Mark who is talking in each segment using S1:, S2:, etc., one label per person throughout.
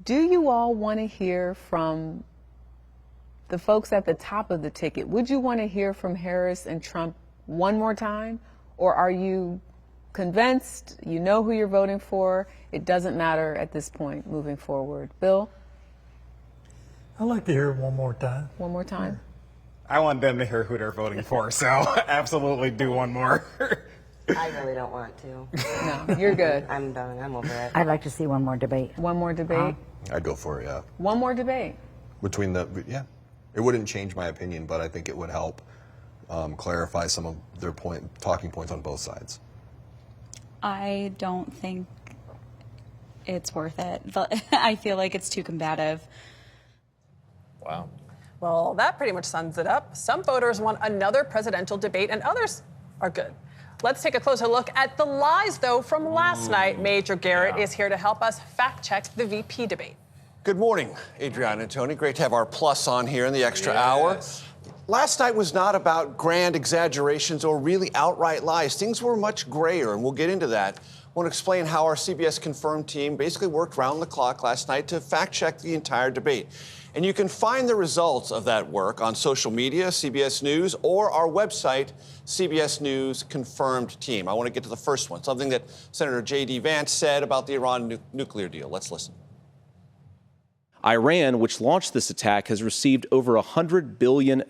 S1: Do you all want to hear from the folks at the top of the ticket? Would you want to hear from Harris and Trump one more time? Or are you convinced, you know who you're voting for, it doesn't matter at this point moving forward? Bill?
S2: I'd like to hear it one more time.
S1: One more time?
S3: I want them to hear who they're voting for, so absolutely do one more.
S4: I really don't want to.
S1: No, you're good.
S4: I'm done. I'm over it.
S5: I'd like to see one more debate.
S1: One more debate?
S6: I'd go for it, yeah.
S1: One more debate?
S6: Yeah. It wouldn't change my opinion, but I think it would help clarify some of their talking points on both sides.
S7: I don't think it's worth it. I feel like it's too combative.
S8: Wow.
S9: Well, that pretty much sums it up. Some voters want another presidential debate and others are good. Let's take a closer look at the lies, though, from last night. Major Garrett is here to help us fact-check the VP debate.
S10: Good morning, Adriana and Tony. Great to have our plus on here in the extra hour. Last night was not about grand exaggerations or really outright lies. Things were much grayer, and we'll get into that. I want to explain how our CBS Confirmed team basically worked round the clock last night to fact-check the entire debate. And you can find the results of that work on social media, CBS News, or our website, CBS News Confirmed Team. I want to get to the first one, something that Senator J.D. Vance said about the Iran nuclear deal. Let's listen.
S8: Iran, which launched this attack, has received over $100 billion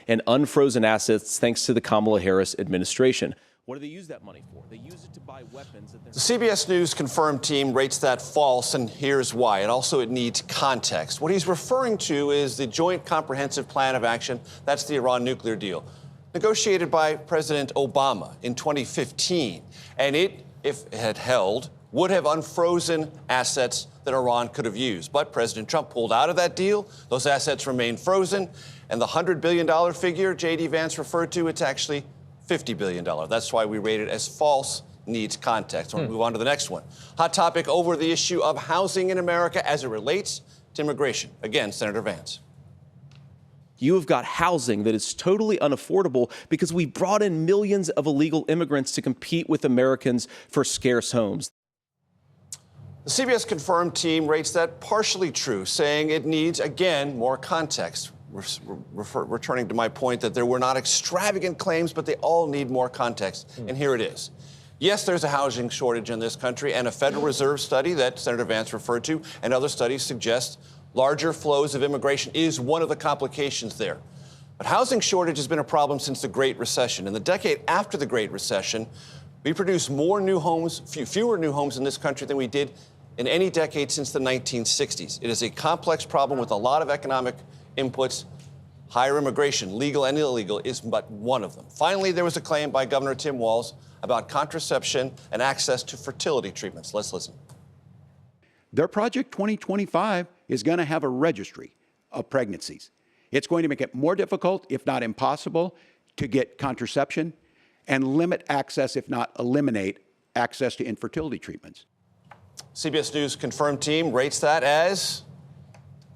S8: in unfrozen assets thanks to the Kamala Harris administration. What do they use that money for? They use it to buy weapons.
S10: The CBS News Confirmed team rates that false, and here's why. It needs context. What he's referring to is the Joint Comprehensive Plan of Action. That's the Iran nuclear deal, negotiated by President Obama in 2015. And it, if it had held, would have unfrozen assets that Iran could have used. But President Trump pulled out of that deal. Those assets remain frozen. And the $100 billion figure J.D. Vance referred to, it's actually $50 billion. That's why we rate it as false, needs context. We'll move on to the next one. Hot topic over the issue of housing in America as it relates to immigration. Again, Senator Vance.
S8: You have got housing that is totally unaffordable because we brought in millions of illegal immigrants to compete with Americans for scarce homes.
S10: The CBS Confirmed team rates that partially true, saying it needs, again, more context. Returning to my point that there were not extravagant claims, but they all need more context. And here it is. Yes, there's a housing shortage in this country, and a Federal Reserve study that Senator Vance referred to and other studies suggest larger flows of immigration is one of the complications there. But housing shortage has been a problem since the Great Recession. In the decade after the Great Recession, we produced more new homes, fewer new homes in this country than we did in any decade since the 1960s. It is a complex problem with a lot of economic inputs. Higher immigration, legal and illegal, is but one of them. Finally, there was a claim by Governor Tim Walz about contraception and access to fertility treatments. Let's listen.
S11: Their Project 2025 is going to have a registry of pregnancies. It's going to make it more difficult, if not impossible, to get contraception and limit access, if not eliminate access to infertility treatments.
S10: CBS News Confirmed team rates that as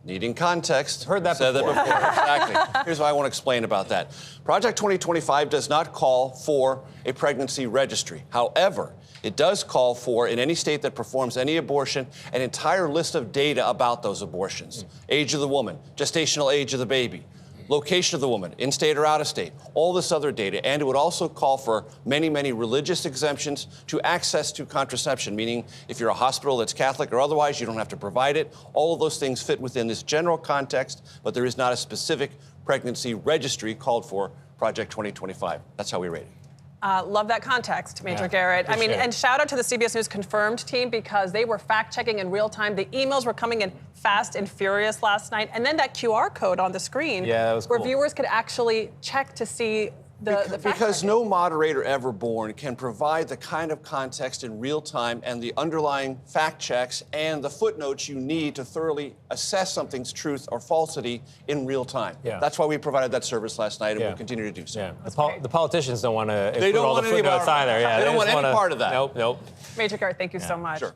S10: needing context.
S8: Heard that
S10: Said
S8: before.
S10: that before. Exactly. Here's what I want to explain about that. Project 2025 does not call for a pregnancy registry. However, it does call for, in any state that performs any abortion, an entire list of data about those abortions. Age of the woman, gestational age of the baby, location of the woman, in-state or out-of-state, all this other data. And it would also call for many, many religious exemptions to access to contraception, meaning if you're a hospital that's Catholic or otherwise, you don't have to provide it. All of those things fit within this general context, but there is not a specific pregnancy registry called for Project 2025. That's how we rate it.
S9: Love that context, Major Garrett. I mean, and shout out to the CBS News Confirmed team because they were fact-checking in real time. The emails were coming in fast and furious last night. And then that QR code on the screen
S8: that was
S9: where
S8: cool.
S9: Viewers could actually check to see the fact
S10: Because no moderator ever born can provide the kind of context in real time and the underlying fact checks and the footnotes you need to thoroughly assess something's truth or falsity in real time. That's why we provided that service last night, and we'll continue to do so.
S8: The politicians don't want to
S10: They
S8: include
S10: don't
S8: all
S10: want
S8: the
S10: any
S8: footnotes either.
S10: they don't want any part of that.
S8: Nope.
S9: Major Garrett, thank you so much.
S10: Sure.